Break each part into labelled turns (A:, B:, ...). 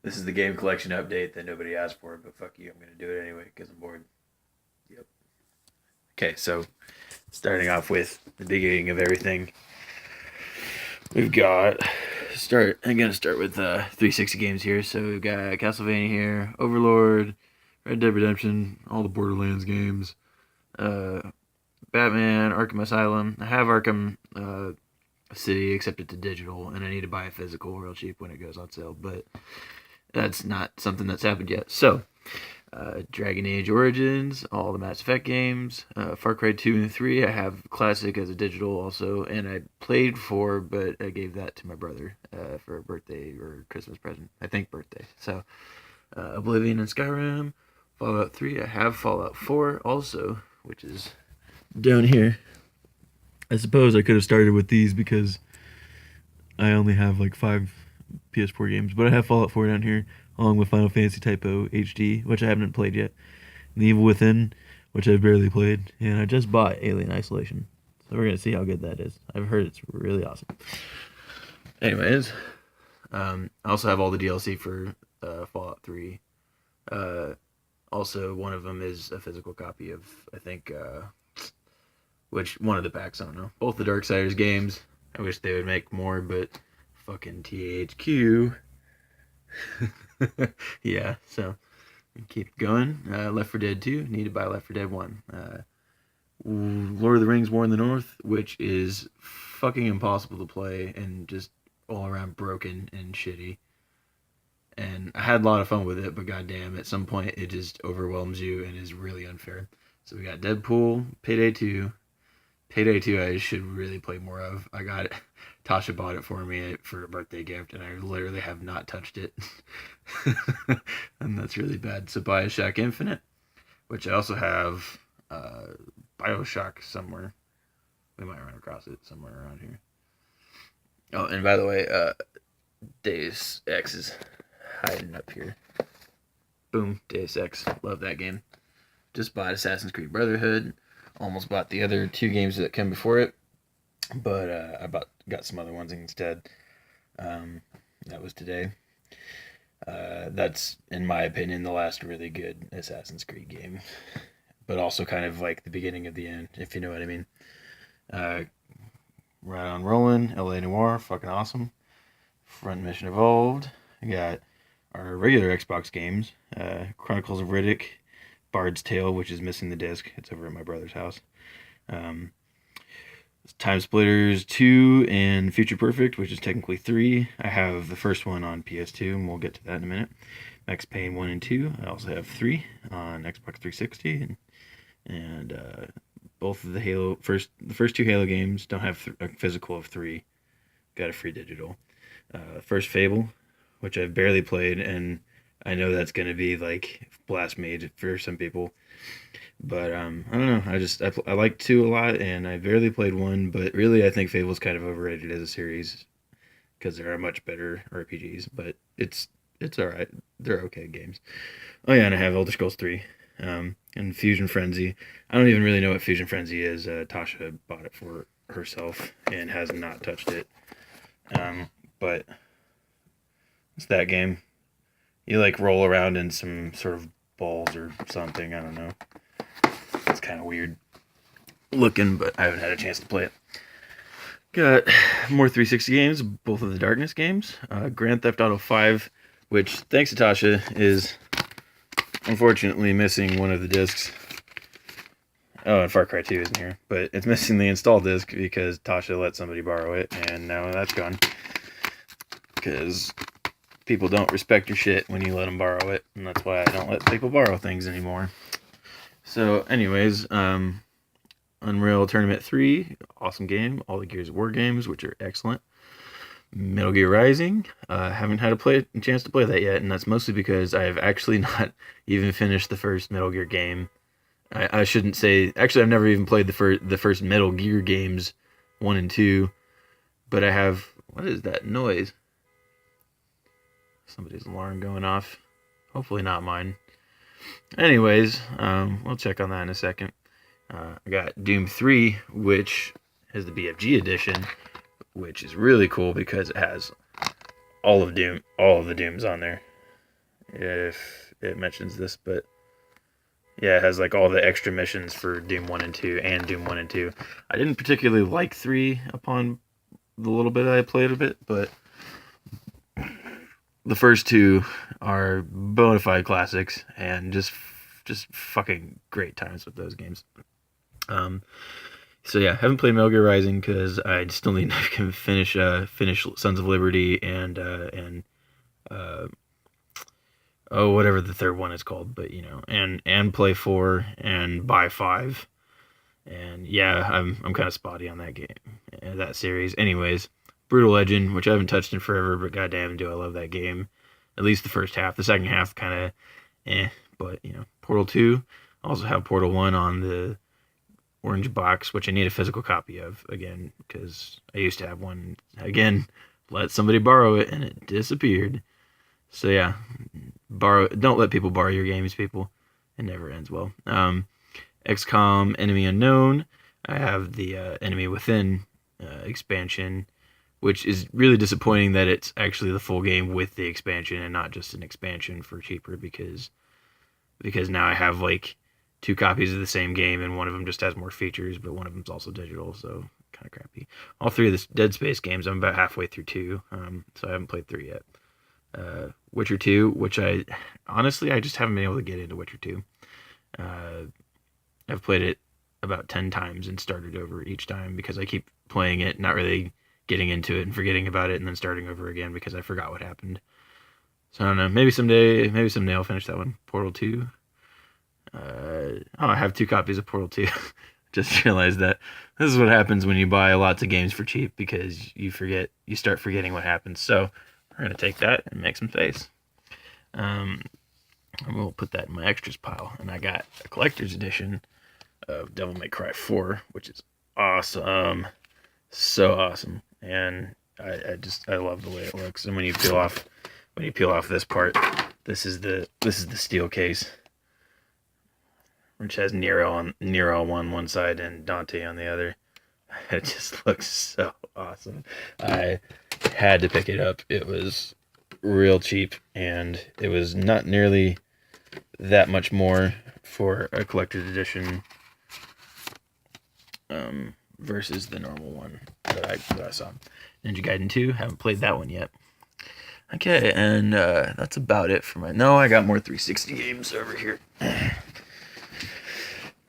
A: This is the game collection update that nobody asked for, but fuck you, I'm gonna do it anyway because I'm bored. Yep. Okay, so starting off with the beginning of everything, we've got I'm gonna start with 360 games here. So we've got Castlevania here, Overlord, Red Dead Redemption, all the Borderlands games, Batman, Arkham Asylum. I have Arkham City, except it's a digital, and I need to buy a physical real cheap when it goes on sale. But that's not something that's happened yet. So, Dragon Age Origins, all the Mass Effect games, Far Cry 2 and 3. I have Classic as a digital also, and I played 4, but I gave that to my brother for a birthday or Christmas present. I think birthday. So, Oblivion and Skyrim, Fallout 3. I have Fallout 4 also, which is down here. I suppose I could have started with these because I only have like 5 PS4 games, but I have Fallout 4 down here, along with Final Fantasy Typo HD, which I haven't played yet, and The Evil Within, which I've barely played, and I just bought Alien Isolation, so we're gonna see how good that is. I've heard it's really awesome. Anyways, I also have all the DLC for Fallout 3. Also, one of them is a physical copy of, I think, which one of the packs, I don't know. Both the Darksiders games. I wish they would make more, but fucking THQ. Yeah, so keep going. Left 4 Dead 2. Need to buy Left 4 Dead 1. Lord of the Rings War in the North, which is fucking impossible to play and just all around broken and shitty. And I had a lot of fun with it, but goddamn, at some point it just overwhelms you and is really unfair. So we got Deadpool, Payday 2. Payday 2 I should really play more of. I got it. Tasha bought it for me for a birthday gift, and I literally have not touched it. And that's really bad. So Bioshock Infinite, which I also have Bioshock somewhere. We might run across it somewhere around here. Oh, and by the way, Deus Ex is hiding up here. Boom, Deus Ex. Love that game. Just bought Assassin's Creed Brotherhood. Almost bought the other 2 games that came before it, but I got some other ones instead. That was today. That's, in my opinion, the last really good Assassin's Creed game, but also kind of like the beginning of the end, if you know what I mean. Right on Rolling, LA Noire, fucking awesome. Front Mission Evolved. I got our regular Xbox games, Chronicles of Riddick, Bard's Tale, which is missing the disc. It's over at my brother's house. Time Splitters 2 and Future Perfect, which is technically 3. I have the first one on PS2, and we'll get to that in a minute. Max Payne 1 and 2. I also have 3 on Xbox 360. And both of the first 2 Halo games don't have a physical of 3. Got a free digital. First Fable, which I've barely played, and I know that's going to be like blasphemy for some people, but I don't know. I like 2 a lot, and I barely played 1, but really I think Fable's kind of overrated as a series because there are much better RPGs, but it's all right. They're okay games. Oh yeah, and I have Elder Scrolls 3, and Fusion Frenzy. I don't even really know what Fusion Frenzy is. Tasha bought it for herself and has not touched it, but it's that game. You like roll around in some sort of balls or something. I don't know. It's kind of weird looking, but I haven't had a chance to play it. Got more 360 games, both of the Darkness games. Grand Theft Auto 5, which, thanks to Tasha, is unfortunately missing one of the discs. Oh, and Far Cry 2 isn't here, but it's missing the install disc because Tasha let somebody borrow it, and now that's gone. Because people don't respect your shit when you let them borrow it, and that's why I don't let people borrow things anymore. So, anyways, Unreal Tournament 3, awesome game. All the Gears of War games, which are excellent. Metal Gear Rising, haven't had a chance to play that yet, and that's mostly because I have actually not even finished the first Metal Gear game. I shouldn't say, actually I've never even played the first Metal Gear games, 1 and 2, but I have, what is that noise? Somebody's alarm going off. Hopefully not mine. Anyways, we'll check on that in a second. I got Doom 3, which is the BFG edition, which is really cool because it has all of the Dooms on there. if it mentions this, but yeah, it has like all the extra missions for Doom 1 and 2 and Doom 1 and 2. I didn't particularly like 3 upon the little bit I played of it, but the first two are bona fide classics and just fucking great times with those games. So yeah, haven't played Metal Gear Rising because I still need to finish Sons of Liberty and whatever the third one is called, but and play 4 and buy 5. And yeah, I'm kind of spotty on that game, that series. Anyways, Brutal Legend, which I haven't touched in forever, but goddamn, do I love that game. At least the first half. The second half kind of but Portal 2. I also have Portal 1 on the orange box, which I need a physical copy of again because I used to have one. Again, let somebody borrow it and it disappeared. So yeah, don't let people borrow your games, people. It never ends well. XCOM Enemy Unknown. I have the Enemy Within expansion, which is really disappointing that it's actually the full game with the expansion and not just an expansion for cheaper because now I have like 2 copies of the same game and one of them just has more features, but one of them's also digital, so kind of crappy. All 3 of the Dead Space games, I'm about halfway through 2, so I haven't played 3 yet. Witcher 2, which I just haven't been able to get into Witcher 2. I've played it about 10 times and started over each time because I keep playing it, not really getting into it and forgetting about it and then starting over again because I forgot what happened. So I don't know, maybe someday I'll finish that one. Portal 2. I have 2 copies of Portal 2. Just realized that this is what happens when you buy lots of games for cheap because you start forgetting what happens. So we're going to take that and make some space. And we'll put that in my extras pile. And I got a collector's edition of Devil May Cry 4, which is awesome. So awesome. And I love the way it looks. And when you peel off this part, this is the steel case, which has Nero on one side and Dante on the other. It just looks so awesome. I had to pick it up. It was real cheap, and it was not nearly that much more for a collector's edition versus the normal one that I saw. Ninja Gaiden 2, haven't played that one yet. Okay, and that's about it for I got more 360 games over here.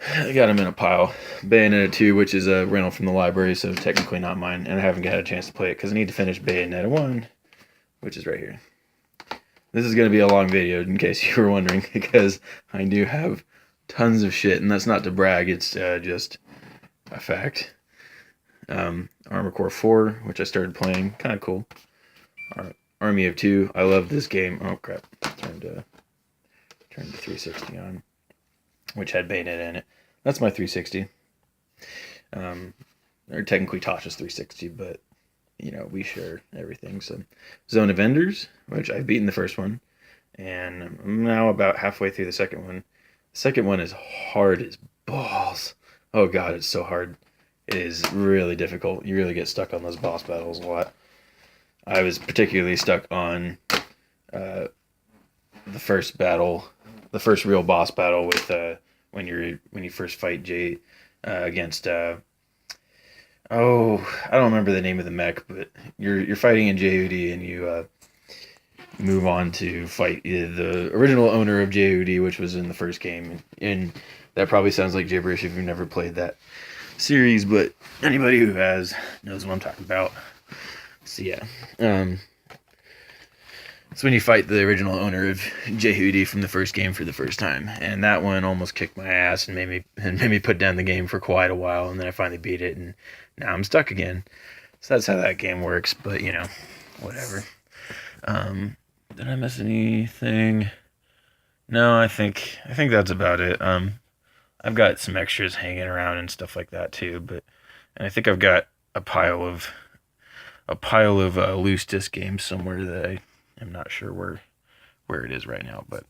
A: I got them in a pile. Bayonetta 2, which is a rental from the library, so technically not mine, and I haven't had a chance to play it because I need to finish Bayonetta 1, which is right here. This is going to be a long video, in case you were wondering, because I do have tons of shit, and that's not to brag, it's just a fact. Armored Core 4, which I started playing, kind of cool. Army of 2, I love this game. Oh crap, turned the 360 on, which had Bayonetta in it. That's my 360. Or technically Tasha's 360, but we share everything. So Zone of Enders, which I've beaten the first one, and I'm now about halfway through the second one. The second one is hard as balls. Oh god, it's so hard. It is really difficult. You really get stuck on those boss battles a lot. I was particularly stuck on the first battle, the first real boss battle with when you first fight Jay against I don't remember the name of the mech, but you're fighting in JUD and you move on to fight the original owner of JUD, which was in the first game, and that probably sounds like gibberish if you've never played that series, but anybody who has knows what I'm talking about. So yeah, it's when you fight the original owner of JUD from the first game for the first time, and that one almost kicked my ass and made me put down the game for quite a while, and then I finally beat it, and now I'm stuck again. So that's how that game works, but whatever. Did I miss anything? No, I think that's about it. I've got some extras hanging around and stuff like that too, and I think I've got a pile of loose disc games somewhere that I am not sure where it is right now. But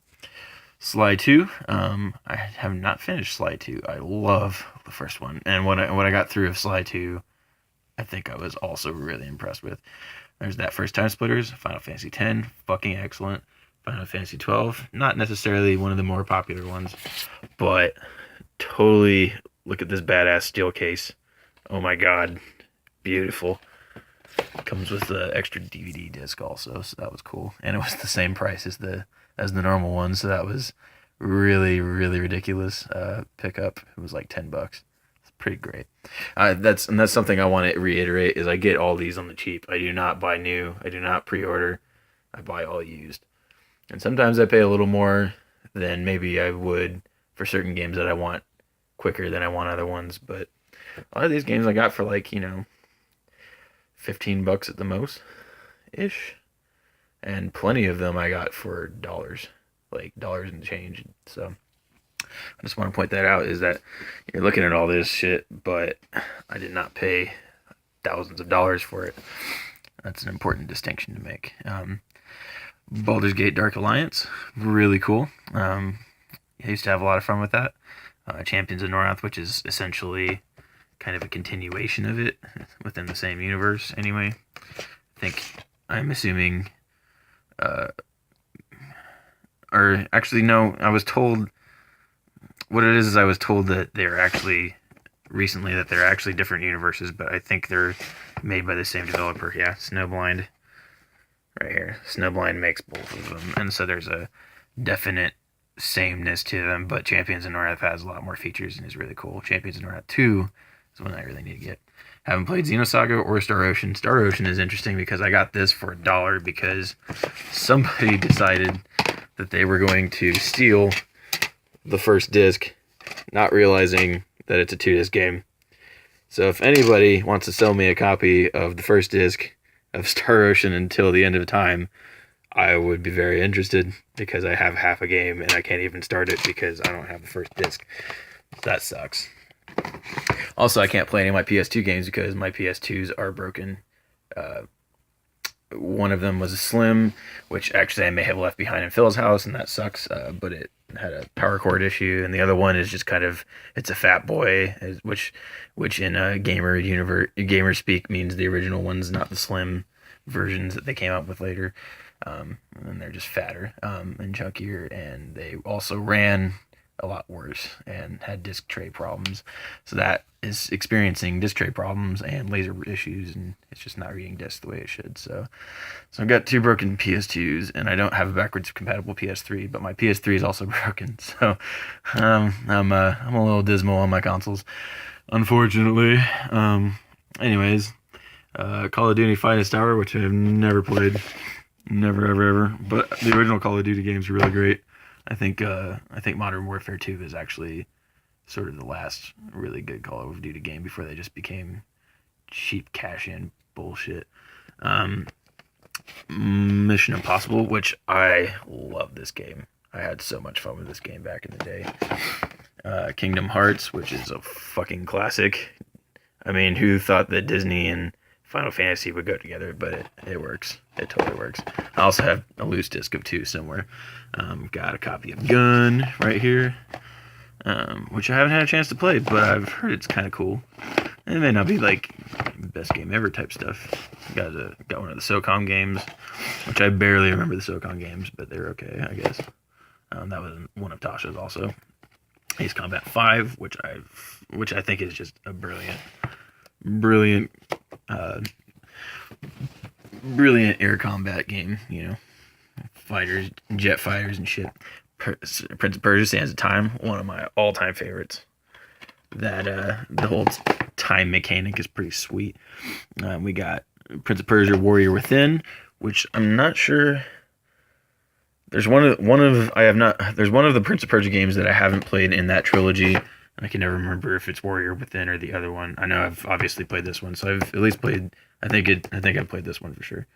A: Sly 2, I have not finished Sly 2. I love the first one, and what I got through of Sly 2, I think I was also really impressed with. There's that First Time Splitters, Final Fantasy X, fucking excellent. Final Fantasy 12, not necessarily one of the more popular ones, but totally look at this badass steel case. Oh my god, beautiful. Comes with the extra DVD disc also, so that was cool. And it was the same price as the normal one, so that was really, really ridiculous pickup. It was like $10. It's pretty great. That's something I want to reiterate is I get all these on the cheap. I do not buy new. I do not pre-order. I buy all used. And sometimes I pay a little more than maybe I would for certain games that I want quicker than I want other ones, but a lot of these games I got for like, $15 at the most ish. And plenty of them I got for dollars, like dollars and change. So I just want to point that out is that you're looking at all this shit, but I did not pay thousands of dollars for it. That's an important distinction to make. Baldur's Gate Dark Alliance, really cool. I used to have a lot of fun with that. Champions of Norrath, which is essentially kind of a continuation of it within the same universe anyway. I'm assuming, or actually no, I was told, what it is I was told that they're actually, recently that they're actually different universes, but I think they're made by the same developer. Yeah, Snowblind, right here. Snowblind makes both of them, and so there's a definite sameness to them, but Champions of Norrath has a lot more features and is really cool. Champions of Norrath 2 is one I really need to get. Haven't played Xenosaga or Star Ocean. Star Ocean is interesting because I got this for $1 because somebody decided that they were going to steal the first disc, not realizing that it's a 2-disc game. So if anybody wants to sell me a copy of the first disc of Star Ocean until the end of time, I would be very interested because I have half a game and I can't even start it because I don't have the first disc. That sucks. Also, I can't play any of my PS2 games because my PS2s are broken. One of them was a Slim, which actually I may have left behind in Phil's house, and that sucks, but it had a power cord issue. And the other one is just kind of, it's a Fat Boy, which in gamer speak means the original ones, not the Slim versions that they came out with later. And they're just fatter and chunkier, and they also ran a lot worse and had disc tray problems. So that is experiencing disc tray problems and laser issues, and it's just not reading discs the way it should. So I've got 2 broken PS2s, and I don't have a backwards compatible PS3, but my PS3 is also broken. So I'm a little dismal on my consoles, unfortunately. Anyways, Call of Duty Finest Hour, which I've never played. Never, ever. But the original Call of Duty games are really great. I think Modern Warfare 2 is actually sort of the last really good Call of Duty game before they just became cheap cash-in bullshit. Mission Impossible, which I love this game. I had so much fun with this game back in the day. Kingdom Hearts, which is a fucking classic. I mean, who thought that Disney and Final Fantasy would go together, but it works. It totally works. I also have a loose disc of 2 somewhere. Got a copy of Gun right here, which I haven't had a chance to play, but I've heard it's kind of cool. It may not be like best game ever type stuff. Got one of the SOCOM games, which I barely remember the SOCOM games, but they're okay, I guess. That was one of Tasha's also. Ace Combat 5, which I think is just a brilliant air combat game, fighters, jet fighters and shit. Prince of Persia Sands of Time, one of my all-time favorites. That the whole time mechanic is pretty sweet. We got Prince of Persia Warrior Within, which I'm not sure. There's one of the Prince of Persia games that I haven't played in that trilogy, and I can never remember if it's Warrior Within or the other one. I know I've obviously played this one, so I've at least played. I think I've played this one for sure.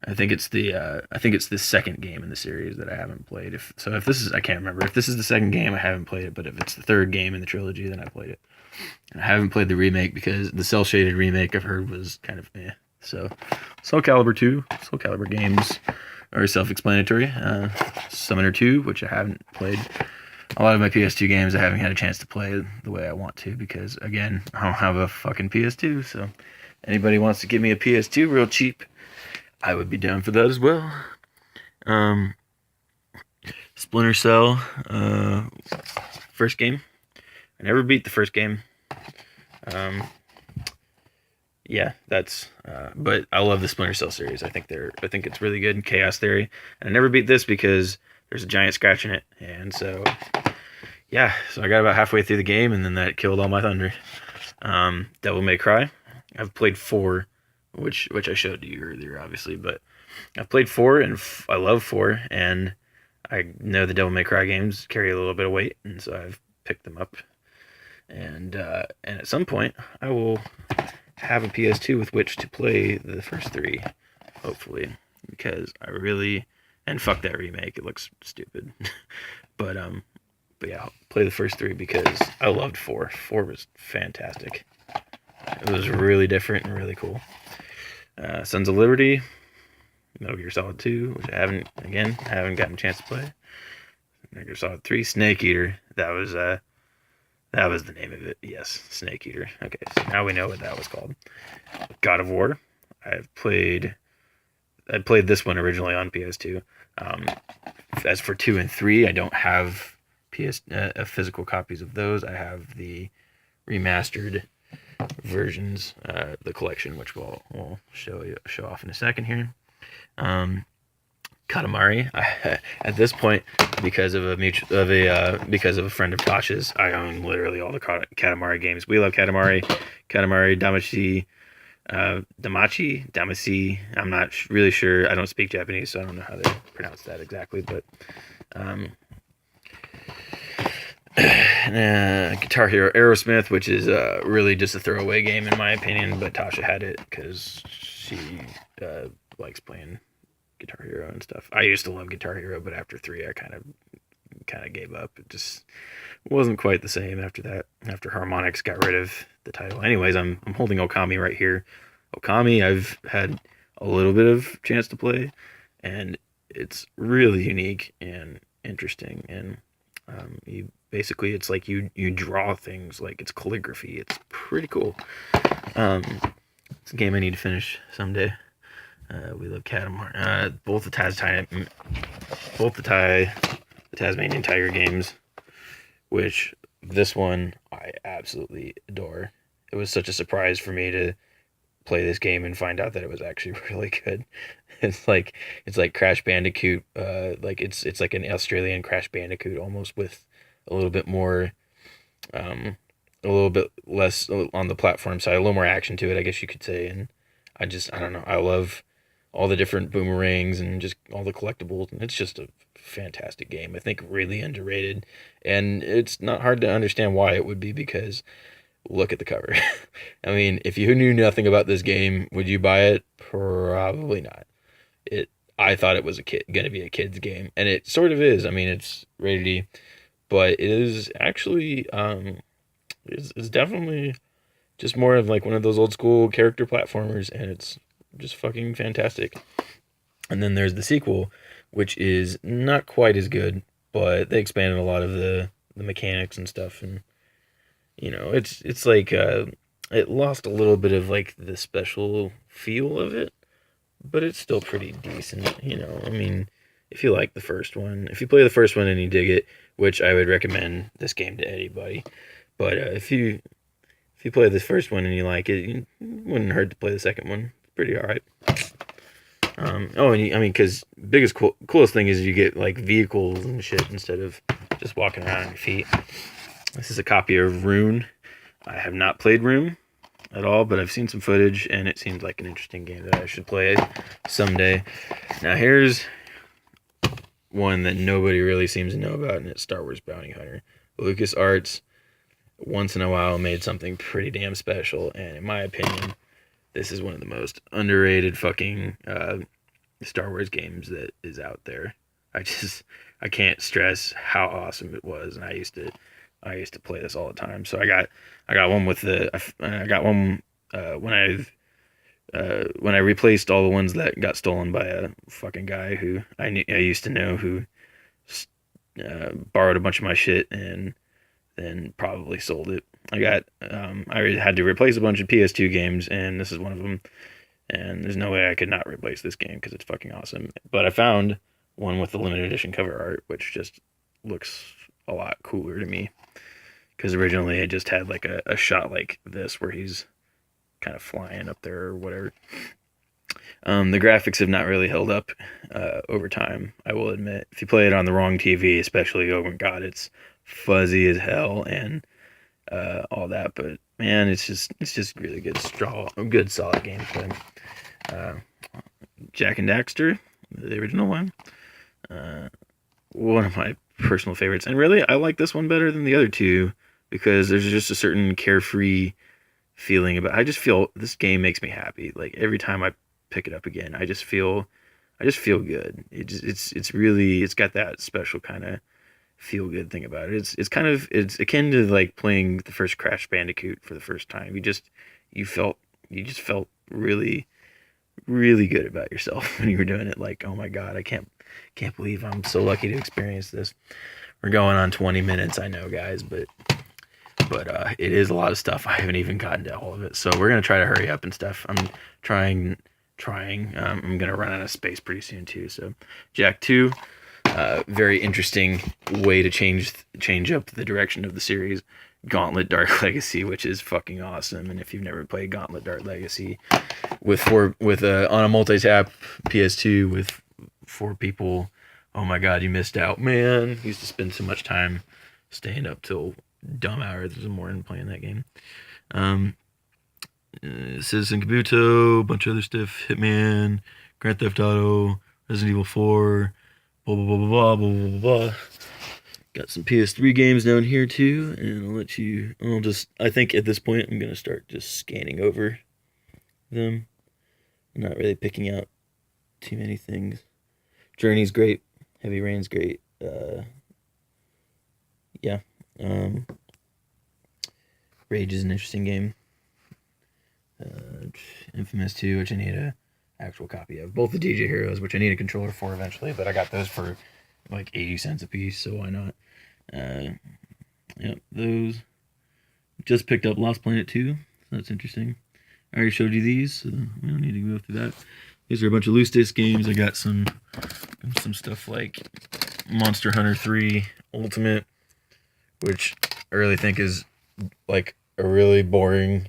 A: I think it's the second game in the series that I haven't played. If this is, I can't remember. If this is the second game, I haven't played it. But if it's the third game in the trilogy, then I played it. And I haven't played the remake because the cel shaded remake I've heard was kind of eh. So, Soul Calibur 2, Soul Calibur games are self-explanatory. Summoner 2, which I haven't played. A lot of my PS2 games I haven't had a chance to play the way I want to because, again, I don't have a fucking PS2. So, anybody wants to give me a PS2 real cheap, I would be down for that as well. Splinter Cell, first game. I never beat the first game. Yeah, that's. But I love the Splinter Cell series. I think it's really good. Chaos Theory. And I never beat this because there's a giant scratch in it, and so yeah. So I got about halfway through the game, and then that killed all my thunder. Devil May Cry. I've played 4, which I showed you earlier, obviously, but I've played 4, and I love 4, and I know the Devil May Cry games carry a little bit of weight, and so I've picked them up. And at some point, I will have a PS2 with which to play the first 3, hopefully, because I really, and fuck that remake, it looks stupid. but yeah, I'll play the first 3 because I loved 4. 4 was fantastic. It was really different and really cool. Sons of Liberty, Metal Gear Solid 2, which I haven't gotten a chance to play. Metal Gear Solid 3, Snake Eater. That was the name of it. Yes, Snake Eater. Okay, so now we know what that was called. God of War. I played this one originally on PS2. As for 2 and 3, I don't have physical copies of those. I have the remastered versions, the collection, which we'll show off in a second here. Katamari. At this point, because of a friend of Tasha's, I own literally all the Katamari games. We love Katamari, Damacy. I'm not really sure. I don't speak Japanese, so I don't know how they pronounce that exactly. But Guitar Hero Aerosmith, which is really just a throwaway game in my opinion, but Tasha had it because she likes playing Guitar Hero and stuff. I used to love Guitar Hero, but after 3, I kind of gave up. It just wasn't quite the same after that. After Harmonix got rid of the title. Anyways, I'm holding Okami right here. Okami, I've had a little bit of chance to play, and it's really unique and interesting. And it's like you draw things like it's calligraphy. It's pretty cool. It's a game I need to finish someday. We love Katamari. Both the Tasmanian Tiger games, which this one I absolutely adore. It was such a surprise for me to play this game and find out that it was actually really good. It's like Crash Bandicoot. It's like an Australian Crash Bandicoot almost, with a little bit more, a little bit less on the platform side, a little more action to it, I guess you could say. And I don't know. I love all the different boomerangs and just all the collectibles, and it's just a fantastic game. I think really underrated, and it's not hard to understand why it would be, because look at the cover. I mean, if you knew nothing about this game, would you buy it? Probably not. I thought it was gonna be a kid's game, and it sort of is. I mean, it's rated E, but it is actually it's definitely just more of like one of those old school character platformers, and it's just fucking fantastic. And then there's the sequel, which is not quite as good, but they expanded a lot of the mechanics and stuff, and it's like it lost a little bit of like the special feel of it, but it's still pretty decent. I mean, if you like the first one, if you play the first one and you dig it, which I would recommend this game to anybody, but if you play the first one and you like it, it wouldn't hurt to play the second one. Pretty alright. Because coolest thing is you get like vehicles and shit instead of just walking around on your feet. This is a copy of Rune. I have not played Rune at all, but I've seen some footage, and it seems like an interesting game that I should play someday. Now here's one that nobody really seems to know about, and it's Star Wars Bounty Hunter. LucasArts, once in a while, made something pretty damn special, and in my opinion, this is one of the most underrated fucking Star Wars games that is out there. I can't stress how awesome it was, and I used to play this all the time. So I got one with when I replaced all the ones that got stolen by a fucking guy who I used to know, who borrowed a bunch of my shit and then probably sold it. I had to replace a bunch of PS2 games, and this is one of them. And there's no way I could not replace this game because it's fucking awesome. But I found one with the limited edition cover art, which just looks a lot cooler to me. Because originally I just had like a shot like this where he's kind of flying up there or whatever. The graphics have not really held up over time, I will admit. If you play it on the wrong TV, especially, oh my god, it's fuzzy as hell and all that. But man, it's just really good, good solid gameplay. Jak and Daxter, the original one, one of my personal favorites, and really I like this one better than the other two because there's just a certain carefree feeling about. I just feel this game makes me happy. Like every time I pick it up again, I just feel good. It's really, it's got that special kind of feel good thing about it. It's akin to like playing the first Crash Bandicoot for the first time. You just felt really good about yourself when you were doing it. Like, oh my god, I can't believe I'm so lucky to experience this. We're going on 20 minutes, I know, guys, but it is a lot of stuff. I haven't even gotten to all of it, so we're gonna try to hurry up and stuff. I'm trying. I'm gonna run out of space pretty soon too. So, Jak 2, very interesting way to change up the direction of the series. Gauntlet Dark Legacy, which is fucking awesome. And if you've never played Gauntlet Dark Legacy on a multi-tap PS2 with 4 people, oh my god, you missed out, man. Used to spend so much time staying up till dumb hours in the morning playing that game. Citizen Kabuto, a bunch of other stuff, Hitman, Grand Theft Auto, Resident Evil 4, blah blah blah blah blah blah blah blah. Got some PS3 games down here too, and I think at this point I'm gonna start just scanning over them. I'm not really picking out too many things. Journey's great, Heavy Rain's great. Rage is an interesting game. Infamous 2, which I need a actual copy of. Both the DJ Heroes, which I need a controller for eventually, but I got those for like 80 cents a piece, so why not? Those. Just picked up Lost Planet 2, so that's interesting. I already showed you these, so we don't need to go through that. These are a bunch of loose disc games. I got some stuff like Monster Hunter 3 Ultimate, which I really think is like a really boring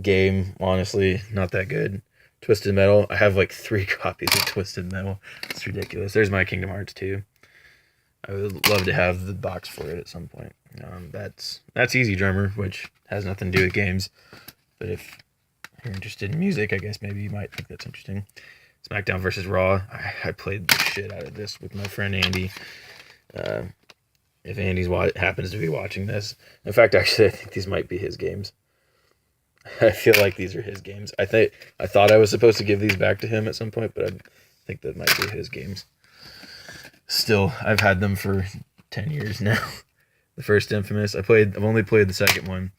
A: game, honestly. Not that good. Twisted Metal. I have like 3 copies of Twisted Metal. It's ridiculous. There's my Kingdom Hearts 2. I would love to have the box for it at some point. That's Easy Drummer, which has nothing to do with games. But if you're interested in music, I guess maybe you might think that's interesting. SmackDown vs. Raw. I played the shit out of this with my friend Andy. If Andy's happens to be watching this. In fact, actually, I think these might be his games. I feel like these are his games. I thought I was supposed to give these back to him at some point, but I think that might be his games. Still, I've had them for 10 years now. The first Infamous. I've only played the second one.